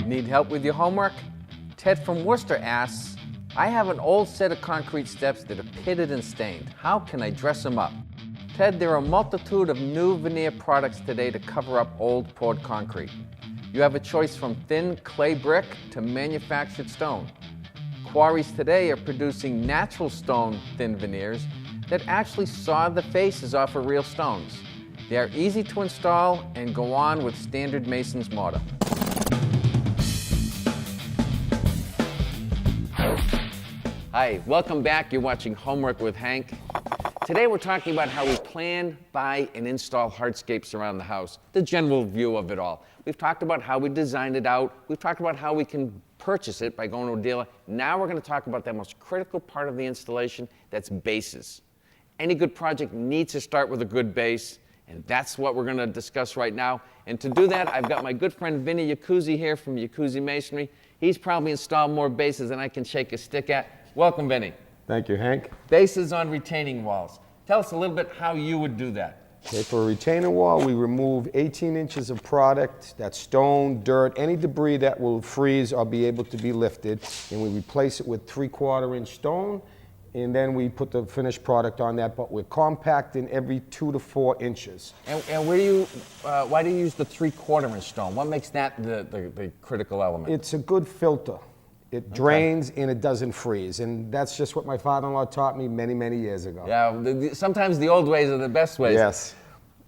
Need help with your homework? Ted from Worcester asks, I have an old set of concrete steps that are pitted and stained. How can I dress them up? Ted, there are a multitude of new veneer products today to cover up old poured concrete. You have a choice from thin clay brick to manufactured stone. Quarries today are producing natural stone thin veneers that actually saw the faces off of real stones. They are easy to install and go on with standard mason's mortar. Hi, welcome back. You're watching Homework with Hank. Today we're talking about how we plan, buy, and install hardscapes around the house, the general view of it all. We've talked about how we designed it out. We've talked about how we can purchase it by going to a dealer. Now we're going to talk about that most critical part of the installation, that's bases. Any good project needs to start with a good base, and that's what we're going to discuss right now. And to do that, I've got my good friend Vinny Yacuzzi here from Yacuzzi Masonry. He's probably installed more bases than I can shake a stick at. Welcome, Vinny. Thank you, Hank. Bases on retaining walls. Tell us a little bit how you would do that. Okay, for a retaining wall, we remove 18 inches of product, that's stone, dirt, any debris that will freeze or be able to be lifted, and we replace it with 3/4 inch stone, and then we put the finished product on that, but we're compacting every 2 to 4 inches. And where do you, why do you use the 3/4 inch stone? What makes that the critical element? It's a good filter. It drains and it doesn't freeze, and that's just what my father-in-law taught me many, many years ago. Yeah, sometimes the old ways are the best ways. Yes.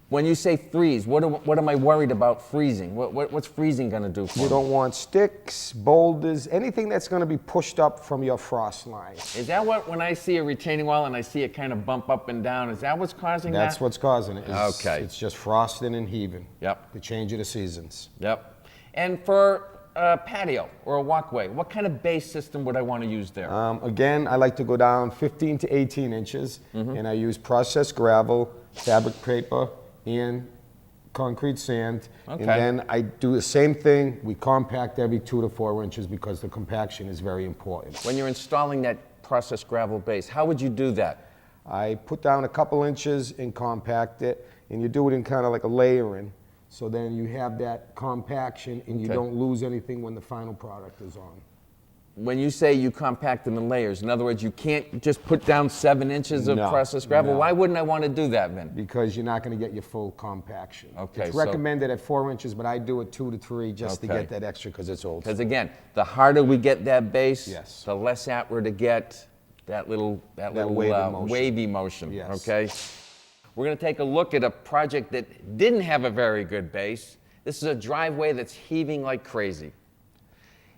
When you say freeze, what am I worried about freezing? What's freezing going to do for me? You don't want sticks, boulders, anything that's going to be pushed up from your frost line. Is that what, when I see a retaining wall and I see it kind of bump up and down, is that what's causing that? That's what's causing it. Okay. It's just frosting and heaving. Yep. The change of the seasons. Yep. And for a patio or a walkway, what kind of base system would I want to use there? Again, I like to go down 15 to 18 inches, and I use processed gravel, fabric paper, and concrete sand. Okay. And then I do the same thing. We compact every 2 to 4 inches because the compaction is very important. When you're installing that processed gravel base, how would you do that? I put down a couple inches and compact it, and you do it in kind of like a layering. So then you have that compaction and you don't lose anything when the final product is on. When you say you compact them in layers, in other words, you can't just put down 7 inches of processed gravel. No. Why wouldn't I want to do that, Vin? Because you're not going to get your full compaction. Okay, it's recommended at 4 inches, but I do it 2 to 3 just to Okay. get that extra because it's old. Because again, the harder we get that base, Yes. the less apt we're to get that little wavy motion. Yes. Okay. We're going to take a look at a project that didn't have a very good base. This is a driveway that's heaving like crazy.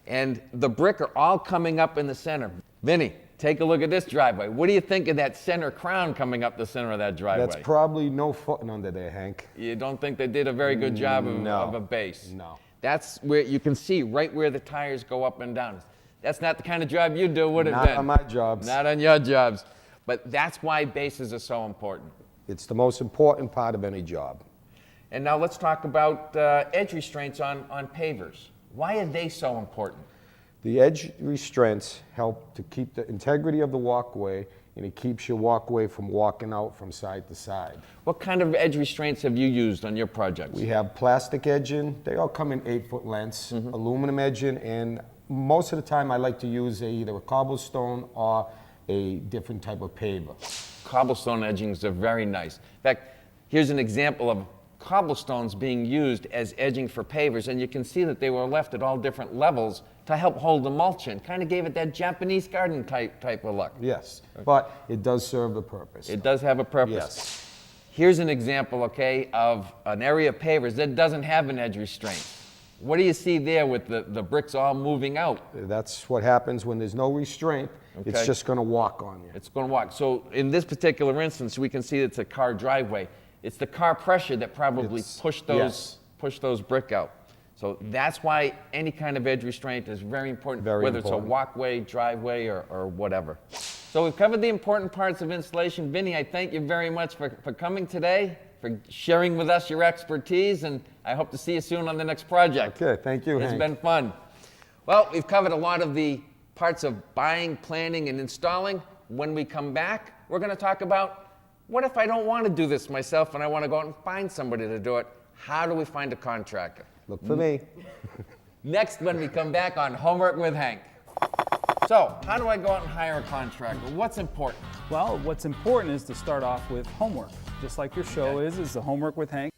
And the brick are all coming up in the center. Vinny, take a look at this driveway. What do you think of that center crown coming up the center of that driveway? That's probably no footing under there, Hank. You don't think they did a very good job of a base? No. That's where you can see right where the tires go up and down. That's not the kind of job you do, would it, Not Ben? on my jobs. Not on your jobs. But that's why bases are so important. It's the most important part of any job. And now let's talk about edge restraints on pavers. Why are they so important? The edge restraints help to keep the integrity of the walkway, and it keeps your walkway from walking out from side to side. What kind of edge restraints have you used on your projects? We have plastic edging. They all come in 8-foot lengths, aluminum edging, and most of the time I like to use either a cobblestone or a different type of paver. Cobblestone edgings are very nice. In fact, here's an example of cobblestones being used as edging for pavers, and you can see that they were left at all different levels to help hold the mulch in. Kind of gave it that Japanese garden type of look. Yes, but it does serve the purpose. It does have a purpose. Yes. Here's an example, okay, of an area of pavers that doesn't have an edge restraint. What do you see there with the bricks all moving out? That's what happens when there's no restraint. Okay. It's just going to walk on you. It's going to walk. So in this particular instance, we can see it's a car driveway. It's the car pressure that probably pushed those brick out. So that's why any kind of edge restraint is very important, whether it's a walkway, driveway, or whatever. So we've covered the important parts of installation. Vinny, I thank you very much for coming today, for sharing with us your expertise, and I hope to see you soon on the next project. Okay, thank you, It's Hank. been fun. Well, we've covered a lot of the parts of buying, planning, and installing. When we come back, we're going to talk about, what if I don't want to do this myself and I want to go out and find somebody to do it? How do we find a contractor? Look for me. next when we come back on Homework with Hank. So, how do I go out and hire a contractor? What's important? Well, what's important is to start off with homework, just like your show is the Homework with Hank.